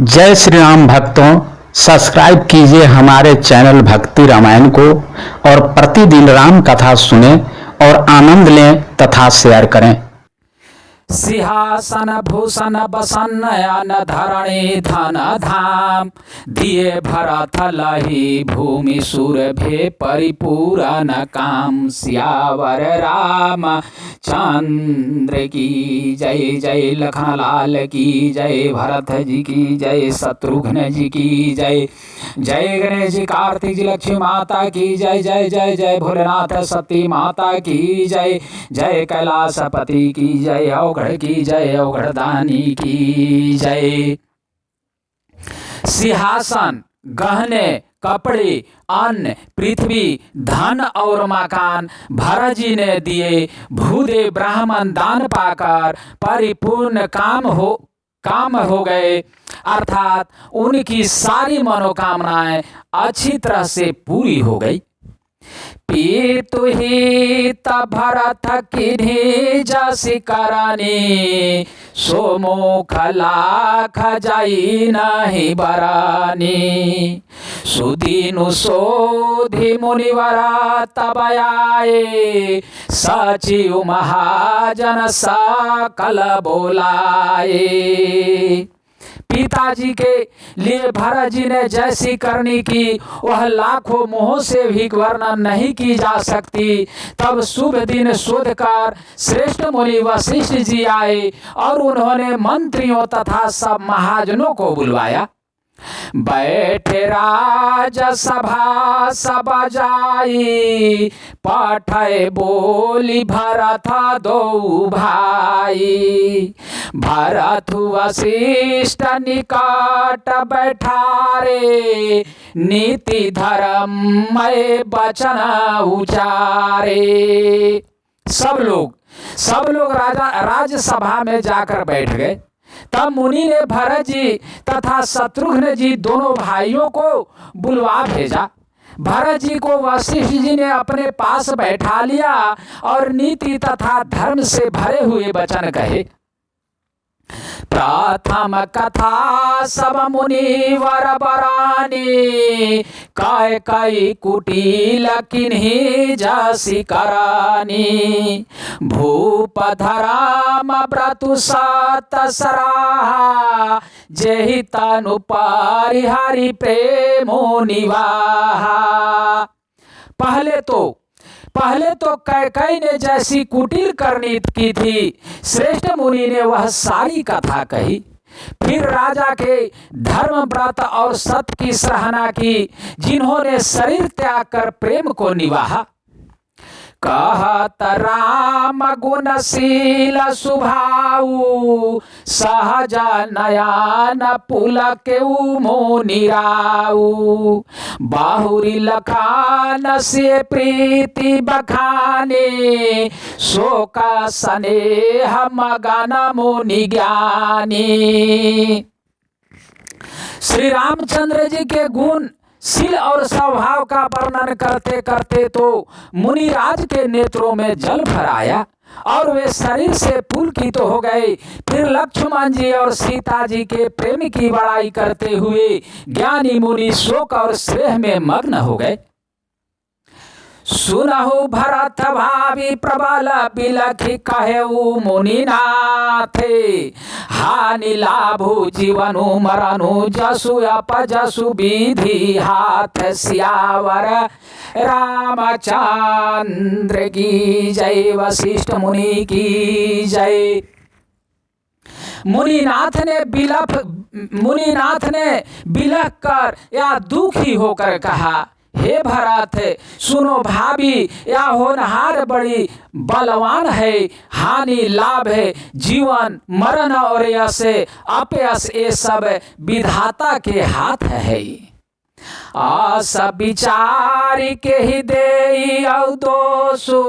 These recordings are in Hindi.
जय श्री राम भक्तों, सब्सक्राइब कीजिए हमारे चैनल भक्ति रामायण को और प्रतिदिन राम कथा सुने और आनंद लें तथा शेयर करें। सिंहासन भूषण बसन अन धरणी धन धाम दिए भरत लही भूमि सुर भे परिपूरन काम। सियावर राम चंद्र की जय, जय लखन लाल की जय, भरत जी की जय, शत्रुघ्न जी की जय, जय गणेश जी कार्तिक जी लक्ष्मी माता की जय, जय जय जय भोलेनाथ सती माता की जय, जय कैलाशपति की जय, अवघड़ की जय, अवघड़दानी की जय। सिंहासन, गहने, कपड़े, अन्न, पृथ्वी, धन और मकान भरत जी ने दिए। भूदेव ब्राह्मण दान पाकर परिपूर्ण काम हो गए, अर्थात उनकी सारी मनोकामनाएं अच्छी तरह से पूरी हो गई। पीतु ही भरत किन्हीं जसि करानी, सोमुख लाख जाई नहीं बरानी। सुदीनु सोधि मुनिवरा तब आए, सचिव महाजन सकल बोलाए। पिताजी के लिए भरत जी ने जैसी करनी की वह लाखों मुँहों से भी वर्णन नहीं की जा सकती। तब शुभ दिन शोध कर श्रेष्ठ मुनि वशिष्ठ जी आए और उन्होंने मंत्रियों तथा सब महाजनों को बुलवाया। बैठे राज सभा सब जाई, पठय बोली भरत दो भाई। भरत वशिष्ठ निकट बैठारे, नीति धर्म मय वचन उचारे। सब लोग राजसभा में जाकर बैठ गए। तब मुनि ने भरत जी तथा शत्रुघ्न जी दोनों भाइयों को बुलवा भेजा। भरत जी को वशिष्ठ जी ने अपने पास बैठा लिया और नीति तथा धर्म से भरे हुए वचन कहे। प्रथम कथा सब मुनि वर बरानी, काय कई कुटिल किन्हीं जसि करानी। भूप धराम व्रतु सत सराहा, जेहि तनु परिहरि प्रेमो निवाहा। पहले तो कैकेयी ने जैसी कुटिल करनी की थी, श्रेष्ठ मुनि ने वह सारी कथा कही। फिर राजा के धर्म व्रत और सत्य की सराहना की, जिन्होंने शरीर त्याग कर प्रेम को निवाहा। कहत राम गुणशील सुभाऊ, सहज नयन पुलकेउ मोनिराऊ। बाहुरी लखान से प्रीति बखाने, शोक स्नेह मगन मुनि ज्ञानी। श्री रामचंद्र जी के गुण शील और स्वभाव का वर्णन करते करते तो मुनिराज के नेत्रों में जल भर आया और वे शरीर से पुलकित हो गए। फिर लक्ष्मण जी और सीता जी के प्रेम की बड़ाई करते हुए ज्ञानी मुनि शोक और स्नेह में मग्न हो गए। सुनहु भरत भावी प्रबल बिलखि कहेउ मुनिनाथे, हानि लाभु जीवनु मरनु जसु अपजसु विधि हाथ। सियावर रामचंद्र की जय, वशिष्ठ मुनि की जय। मुनिनाथ ने बिलख कर या दुखी होकर कहा, हे भरत, सुनो भाभी या होनहार बड़ी बलवान है। हानि लाभ है, जीवन मरण और यश अपयश, ये सब विधाता के हाथ है। आस विचार के ही देई दोषु,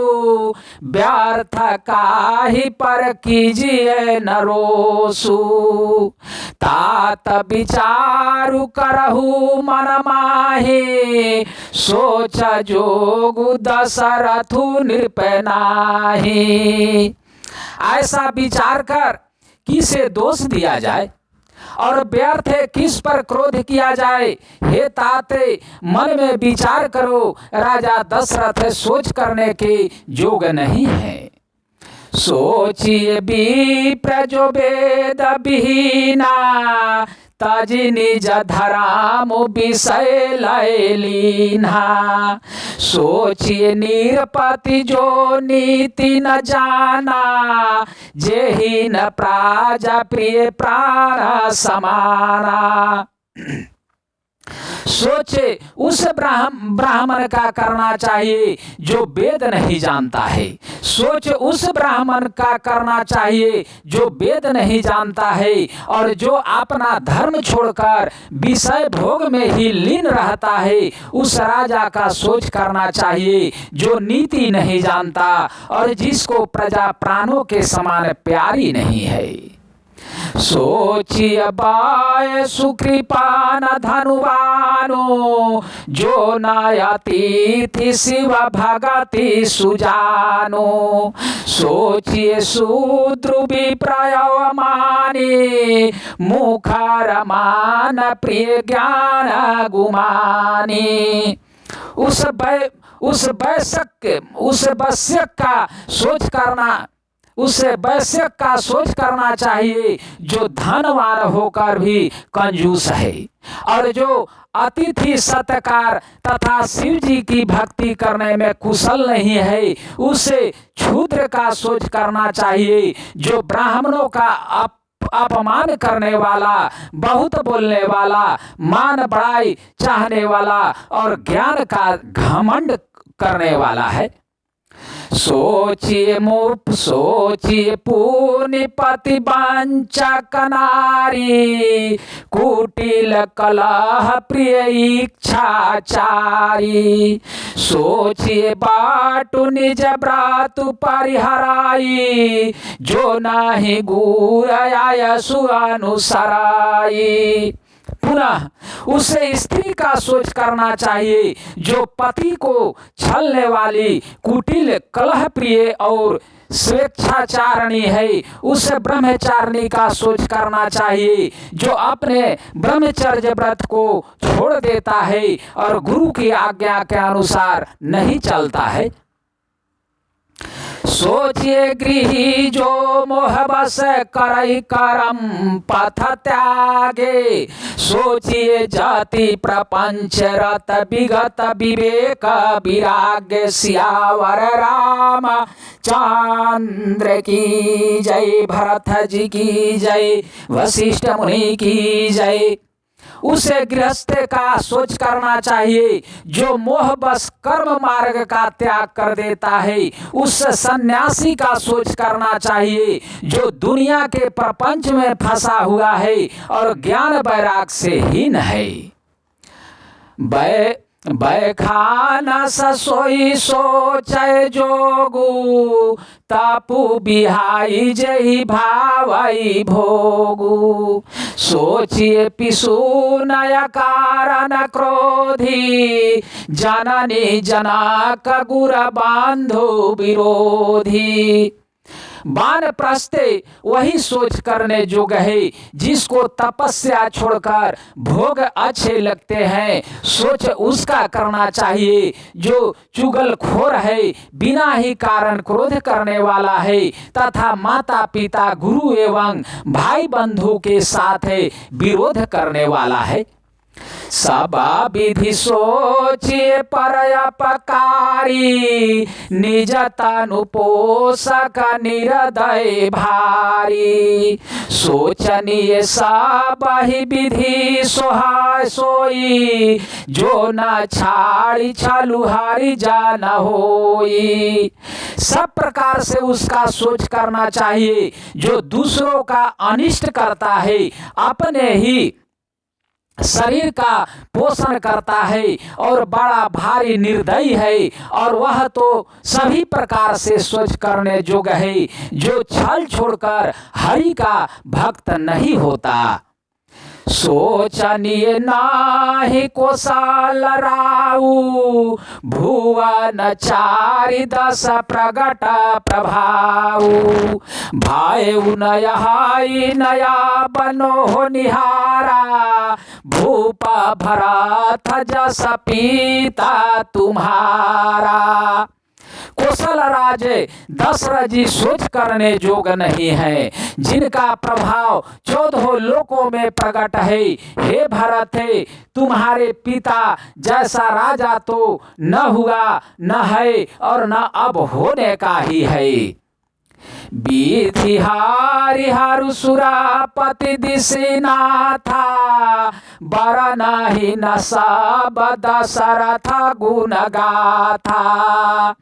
व्यर्थ काहि पर कीजिए नरोसु। तात विचारु करहु मन माहि, सोच जोगु दशरथु नृपै नाहि। ऐसा विचार कर किसे दोष दिया जाए। और व्यर्थ किस पर क्रोध किया जाए। हे ताते, मन में विचार करो, राजा दशरथ सोच करने के योग्य नहीं है। सोचिए विप्र जो वेद विहीना, ताजी निज धराम विषय लय लीन्हा। सोचिए निरपति जो नीति न जाना, जेहि न प्राजा प्रिय प्राण समाना। सोचे उस ब्राह्मण का करना चाहिए जो वेद नहीं जानता है। सोच उस ब्राह्मण का करना चाहिए जो वेद नहीं जानता है और जो अपना धर्म छोड़कर विषय भोग में ही लीन रहता है। उस राजा का सोच करना चाहिए जो नीति नहीं जानता और जिसको प्रजा प्राणों के समान प्यारी नहीं है। सोचिए बाय सुकृपान धनुवानो, जो नयतिथि शिव भगति सुजानो। सोचिए शूद्र विप्रय माने, मुखर मान प्रिय ज्ञान गुमानी। उस वैश्य का सोच करना चाहिए जो धनवान होकर भी कंजूस है और जो अतिथि सत्कार तथा शिव जी की भक्ति करने में कुशल नहीं है। उसे क्षुद्र का सोच करना चाहिए जो ब्राह्मणों का अपमान करने वाला, बहुत बोलने वाला, मान बढ़ाई चाहने वाला और ज्ञान का घमंड करने वाला है। सोचिए पूर्णिपति वांचक नारी, कुटिल कलह प्रिय इच्छाचारी। सोचिए बाटु निज ब्रातु परिहराई, जो नाही गुरयाय सुअनुसराई। पुनः उसे स्त्री का सोच करना चाहिए जो पति को छलने वाली, कुटिल कलह प्रिय और स्वेच्छाचारणी है। उस ब्रह्मचारिणी का सोच करना चाहिए जो अपने ब्रह्मचर्य व्रत को छोड़ देता है और गुरु की आज्ञा के अनुसार नहीं चलता है। सोचिए गृही जो मोहबस करई करम पथ त्यागे। सोचिए जाति प्रपंच रत विगत विवेक विराग्य। सियावर राम चंद्र की जय, भरत जी की जय, वशिष्ठ मुनि की जय। उसे गृहस्थ का सोच करना चाहिए जो मोह बस कर्म मार्ग का त्याग कर देता है। उस सन्यासी का सोच करना चाहिए जो दुनिया के प्रपंच में फंसा हुआ है और ज्ञान वैराग से हीन है। बैखाना सोई सोचय जोगु, तापु बिहाई जही भावई भोगु। सोचिए पिसु नय कारण क्रोधी, जननी जनक गुर बांधु विरोधी। वानप्रस्थे वही सोच करने योग्य है जिसको तपस्या छोड़कर भोग अच्छे लगते हैं। सोच उसका करना चाहिए जो चुगलखोर है, बिना ही कारण क्रोध करने वाला है तथा माता पिता गुरु एवं भाई बंधु के साथ विरोध करने वाला है। सबा विधि सोचिए पर अपकारी, निज तनु पोषक निरदय भारी। सोचनीय सब ही विधि सोहाय सोई, जो न छाड़ी छलुहारी जान होई। सब प्रकार से उसका सोच करना चाहिए जो दूसरों का अनिष्ट करता है, अपने ही शरीर का पोषण करता है और बड़ा भारी निर्दयी है। और वह तो सभी प्रकार से सोच करने योग्य है जो छल छोड़कर हरि का भक्त नहीं होता। सोचनीय नाही कोसल राऊ भुवन चारि दस प्रगट प्रभाऊ भायु नयहाई नया बनो निहारा भूप भरत जस पिता तुम्हारा। कौशल राजे दशरथ जी सोच करने जोग नहीं है, जिनका प्रभाव 14 लोकों में प्रकट है। हे भरत है, तुम्हारे पिता जैसा राजा तो न हुआ, न है और न अब होने का ही है। बीथिहारि हरु सुरापति दिशनाथा बर नाही न सब दशरथ गुण गाथा।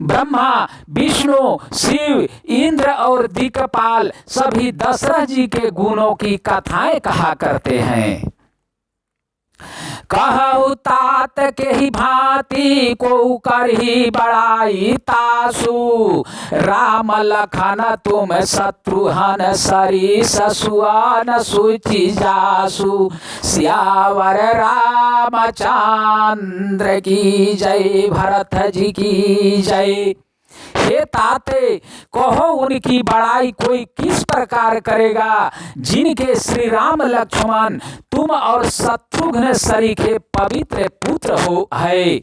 ब्रह्मा, विष्णु, शिव, इंद्र और दिक्पाल सभी दशरथ जी के गुणों की कथाएं कहा करते हैं। कहु तात के ही भांति को करही बड़ाई तासु राम लखन तुम शत्रुघ्न सरीस सुवन सुचि जासु सियावर रामचंद्र की जय, भरत जी की जय। हे ताते, कहो उनकी बड़ाई कोई किस प्रकार करेगा, जिनके श्री राम लक्ष्मण तुम और शत्रुघ्न सरीखे पवित्र पुत्र हो है।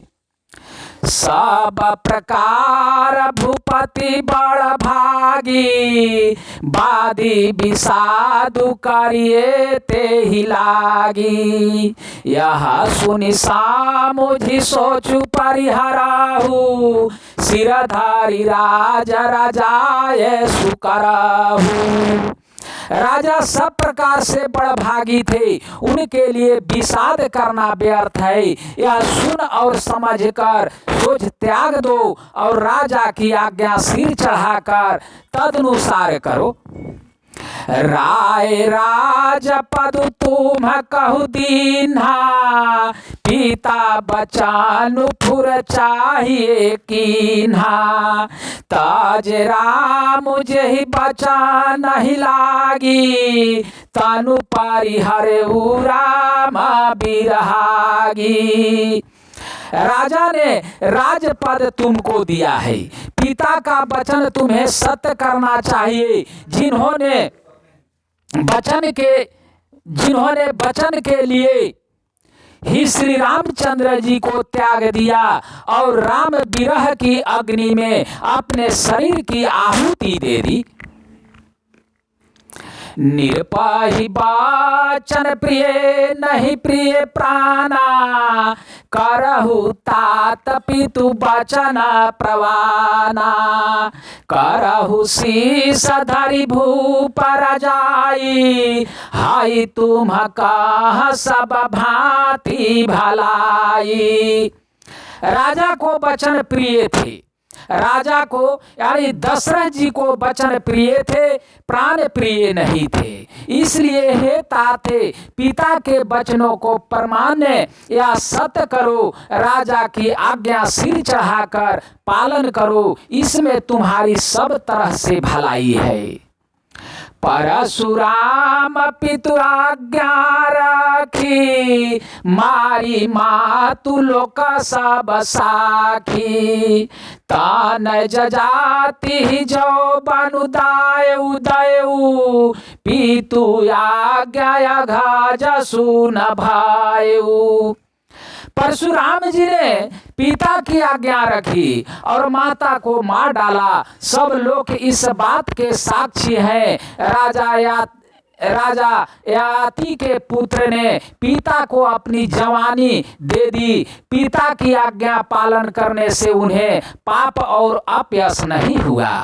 सब प्रकार भूपति बड़ भागी बादी विषादु करिए ते ही लागी। यह सुनि सामुझि सोचु परिहराहु सिरधारी राज राजाए सुकराहु। राजा सब प्रकार से बड़ भागी थे, उनके लिए विषाद करना व्यर्थ है। यह सुन और समझकर सोच त्याग दो और राजा की आज्ञा सिर चढ़ाकर तदनुसार करो। राय राज पद तुम कहु दीन्हा पिता बचानु फुर चाहिए कीन्हा। ताज राम जेहि बचा नहीं लागी तनु परिहरे राम बिरहागी। राजा ने राजपद तुमको दिया है, पिता का वचन तुम्हें सत्य करना चाहिए। जिन्होंने वचन के लिए ही श्री रामचंद्र जी को त्याग दिया और राम विरह की अग्नि में अपने शरीर की आहुति दे दी। निरपाही वाचन प्रिय नहीं प्रिय प्राणा करहु तात पितु वचन प्रवाना। करहु शीस धरि भूप रजाई हाई तुम कह सब भांति भलाई। राजा को वचन प्रिय थे, राजा को यानी दशरथ जी को वचन प्रिय थे, प्राण प्रिय नहीं थे। इसलिए हे ताते, पिता के वचनों को प्रमाण्य या सत्य करो, राजा की आज्ञा सिर चढ़ाकर पालन करो, इसमें तुम्हारी सब तरह से भलाई है। परशुराम पितु आज्ञा रखी मारी मातु लोक सब साखी। तान जजाति जो बनुदाय उदय पितु आज्ञा घज सुन भायु। परशुराम जी ने पिता की आज्ञा रखी और माता को मार डाला। सब लोग इस बात के साक्षी हैं। राजा याति के पुत्र ने पिता को अपनी जवानी दे दी। पिता की आज्ञा पालन करने से उन्हें पाप और अपयश नहीं हुआ।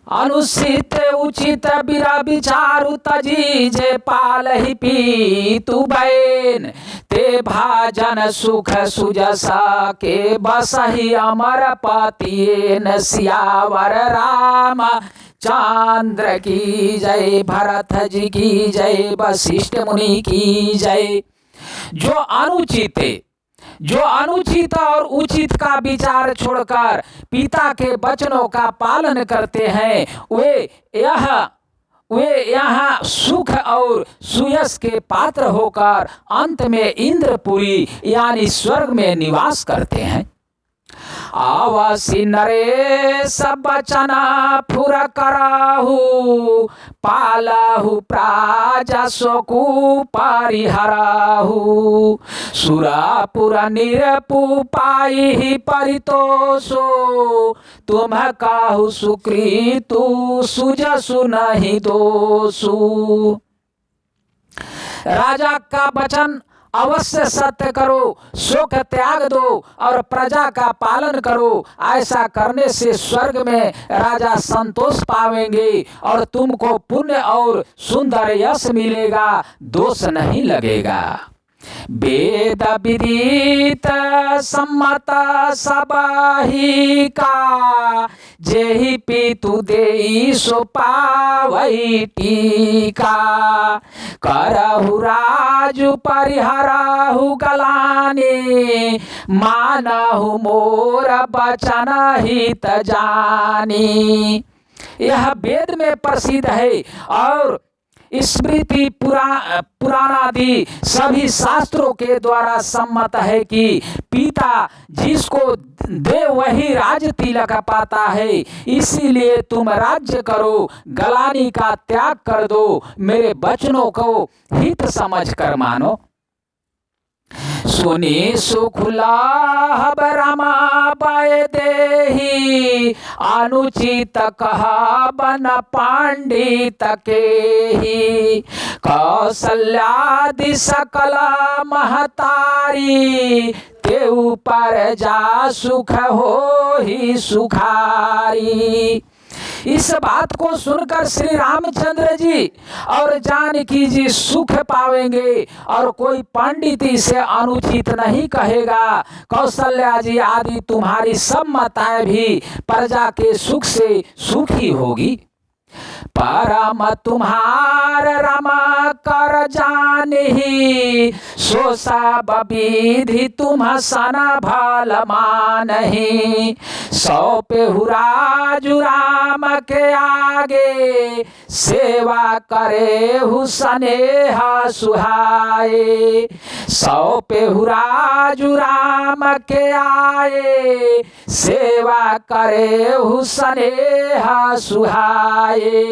अनुचित उचित बिरा विचारु तजी जे पालहि पीतु बैन। ते भाजन सुख सुजसा के बसहि अमर पतियेन। सियावर राम चंद्र की जय, भरत जी की जय, वशिष्ठ मुनि की जय। जो अनुचित जो अनुचित और उचित का विचार छोड़कर पिता के वचनों का पालन करते हैं वे यहाँ सुख और सुयश के पात्र होकर अंत में इंद्रपुरी यानी स्वर्ग में निवास करते हैं। आवसी नरेश बचन फुर कराहु पालहु प्राजा शोकु परिहराहु सुरापुर निरपु पाई परितोषो तुम काहु सुकृतु सुजसु नहीं दोषु। राजा का वचन अवश्य सत्य करो, शोक त्याग दो और प्रजा का पालन करो। ऐसा करने से स्वर्ग में राजा संतोष पावेंगे और तुमको पुण्य और सुंदर यश मिलेगा, दोष नहीं लगेगा। वेद विदित सम्मत सबहि का जेहि पितु देई सो पावई टीका करहु राजु परिहरहु गलानी मानहु मोर बचन हित जानी। यह वेद में प्रसिद्ध है और स्मृति पुराणादि सभी शास्त्रों के द्वारा सम्मत है कि पिता जिसको दे वही राज तिलक पाता है। इसीलिए तुम राज्य करो, गलानी का त्याग कर दो, मेरे वचनों को हित समझ कर मानो। सुनी सुख लाभ रमा पाए देहि अनुचित कहा बन पांडित केहि कौशल्यादि सकल महतारी ते ऊपर जा सुख हो ही सुखारी। इस बात को सुनकर श्री रामचंद्र जी और जानकी जी सुख पावेंगे और कोई पंडिती से अनुचित नहीं कहेगा। कौशल्या जी आदि तुम्हारी सब माताएं भी प्रजा के सुख से सुखी होगी। परम तुम्हार रमा कर जानहि सो सब विधि तुम सना भल मानहि सौंपे राजु राम के आगे सेवा करे हु स्नेह सुहाए सौंपे राजु राम के आए सेवा करे हु स्नेह सुहाए।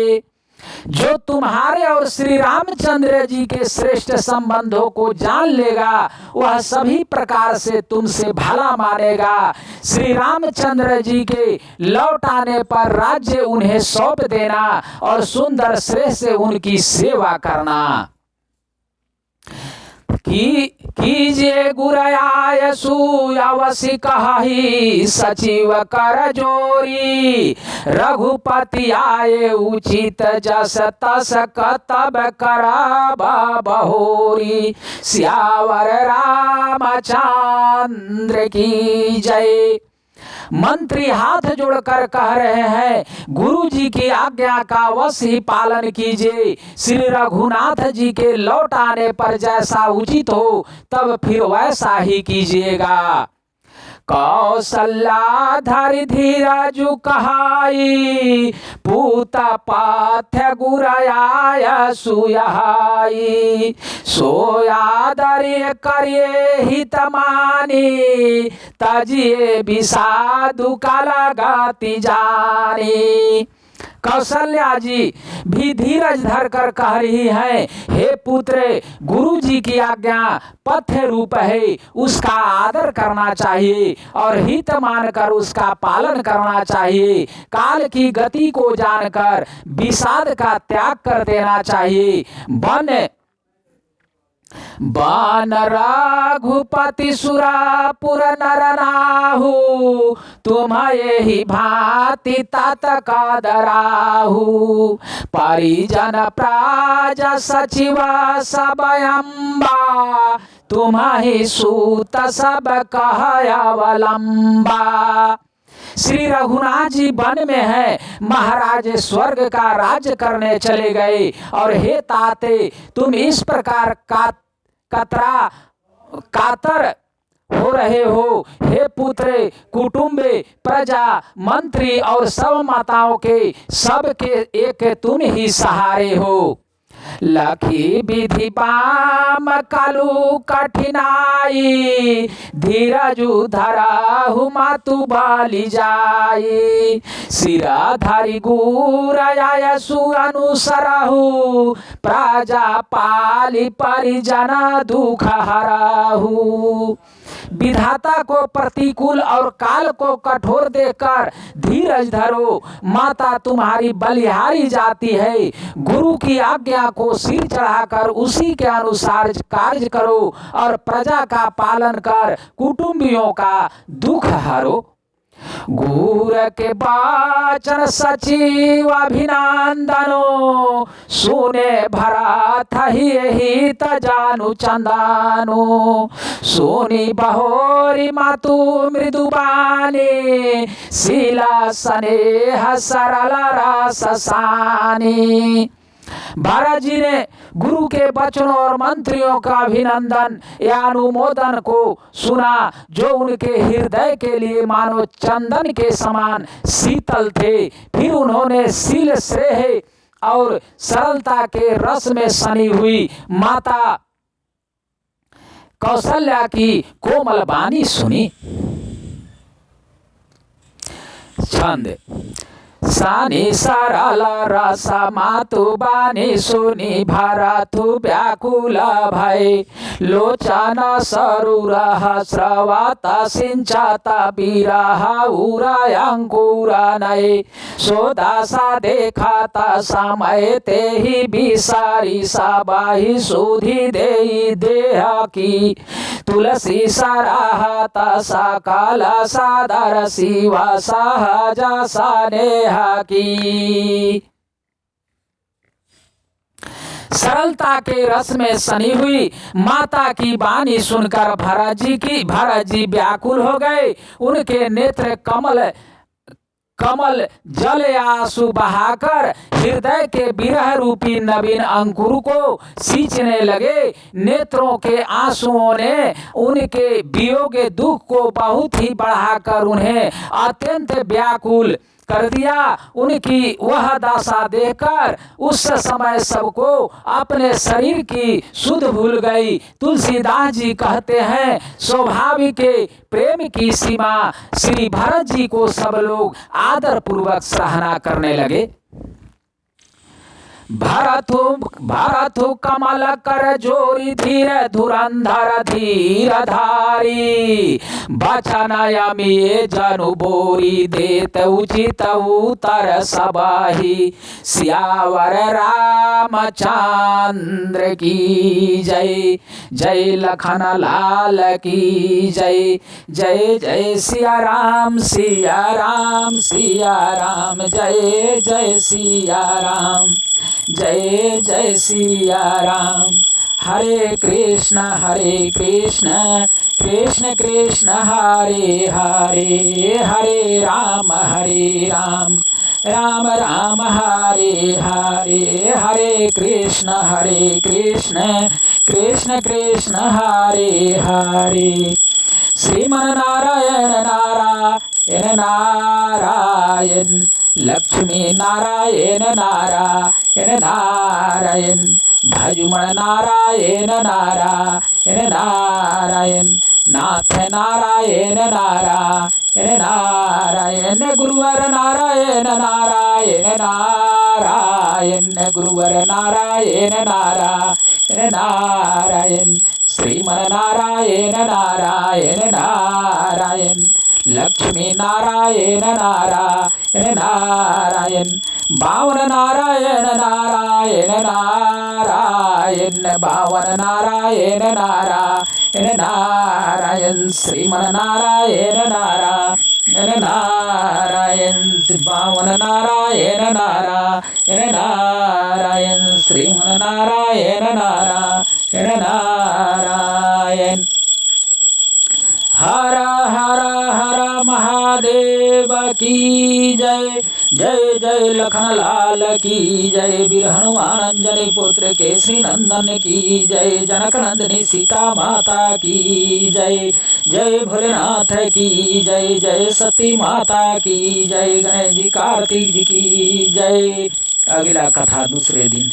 जो तुम्हारे और श्री रामचंद्र जी के श्रेष्ठ संबंधों को जान लेगा वह सभी प्रकार से तुमसे भला मानेगा। श्री रामचंद्र जी के लौट आने पर राज्य उन्हें सौंप देना और सुंदर श्रेष्ठ से उनकी सेवा करना। कीजिए गुरयाय सुयवसी कहि सचिव कर जोरी रघुपति आए उचित जस तस कतब करब बहोरी सियावर रामचंद्र की जय। मंत्री हाथ जोड़कर कह रहे हैं गुरु जी की आज्ञा का अवश्य ही पालन कीजिए। श्री रघुनाथ जी के लौट आने पर जैसा उचित हो तब फिर वैसा ही कीजिएगा। कौशल्या धरि धीरजु कहाई पूत पाथ्य गुरयाय सुयहाई सोयादर्य करिए हित मानी तजिए विषादु कलगति जानी। कौशल्या जी भी धीरज धरकर कह रही हैं, हे पुत्र गुरु जी की आज्ञा पथ्य रूप है, उसका आदर करना चाहिए और हित मानकर उसका पालन करना चाहिए। काल की गति को जानकर विषाद का त्याग कर देना चाहिए। बन रघुपति सुरापुर नर नाहु तुम यही भांति तात का दराहु परिजन प्राजा सचिव सब अम्बा तुम ही सूत सब कह अवलंबा। श्री रघुनाथ जी वन में है, महाराज स्वर्ग का राज्य करने चले गए और हे ताते तुम इस प्रकार कातर हो रहे हो। हे पुत्र, कुटुंबे, प्रजा, मंत्री और सब माताओं के, सबके एक तुम ही सहारे हो। लखी विधि पाम कालू कठिनाई, धीरजु धराहु मातु बाली जाई। सिराधारी गुरयासु अनुसरहु, प्रजा पाली परिजन दुख हराहु। विधाता को प्रतिकूल और काल को कठोर देकर धीरज धरो। माता तुम्हारी बलिहारी जाती है। गुरु की आज्ञा को सिर चढ़ाकर उसी के अनुसार कार्य करो और प्रजा का पालन कर कुटुंबियों का दुख हरो। गुर के वाचन सचिव अभिनंदनो, सुने भरत ही तजानु चंदानु। सुनी बहोरी मातु मृदुबानी, शीला स्नेह सरल रस सानी। भरत जी ने गुरु के वचनों और मंत्रियों का अभिनंदन या अनुमोदन को सुना, जो उनके हृदय के लिए मानो चंदन के समान शीतल थे। फिर उन्होंने शील, स्नेह और सरलता के रस में सनी हुई माता कौशल्या की कोमल वाणी सुनी। छंद। सानी सरल रस मातु बानी सुनी, भरतु व्याकुल भय। लोचन सरुर स्रवत सिंचत बिरह उरय अंकुर नय। सोदासा देखत समय ते ही बिसारी, सबहि सुधि देई देह की। तुलसी सराहत सकल सादर, शिव सहज स्नेह की। सरलता के रस में सनी हुई माता की वाणी सुनकर भरत जी व्याकुल हो गए। उनके नेत्र कमल जल आंसू बहाकर हृदय के विरह रूपी नवीन अंकुर को सींचने लगे। नेत्रों के आंसुओं ने उनके वियोग दुख को बहुत ही बढ़ाकर उन्हें अत्यंत व्याकुल कर दिया। उनकी वह दशा देखकर उस समय सबको अपने शरीर की सुध भूल गई। तुलसीदास जी कहते हैं, स्वाभाविक प्रेम की सीमा श्री भरत जी को सब लोग आदर पूर्वक सराहना करने लगे। भरतु कमल कर जोरी, धीर धुरंधर धीर धारी। बचन यमिए जनु बोरी, देत उचित उत्तर सबहि। सियावर रामचंद्र की जय, जय लखन लाल की जय। जय जय सिया राम सिया राम सिया राम, जय जय सिया राम, जय जय सिया राम। हरे कृष्ण कृष्ण कृष्ण हरे हरे, हरे राम राम राम हरे हरे। हरे कृष्ण कृष्ण कृष्ण हरे हरे। श्रीमन नारायण नारायण नारायण, लक्ष्मी नारायण नारायण नारायण। भजुमन नारायण नारायण नारायण, नाथ नारायण नारायण नारायण। गुरुवर नारायण नारायण नारायण, गुरुवर नारायण नारायण नारायण। श्रीमन नारायण नारायण नारायण, लक्ष्मी नारायण नारायण नारायण। बावन नारायण नारायण नारायण, बावन नारायण नारायण नारायण। श्रीमन नारायण नारायण नारायण, बावन नारायण नारायण नारायण। श्रीमन नारायण नारायण नारायण। हर हर हर महादेव की जय। जय जय लखन लाल की जय। वीर हनुमान अंजनी पुत्र केसरी नंदन की जय। जनक नंदिनी सीता माता की जय। जय भोलेनाथ की जय। जय सती माता की जय। गणेश जी कार्तिक जी की जय। अगला कथा दूसरे दिन।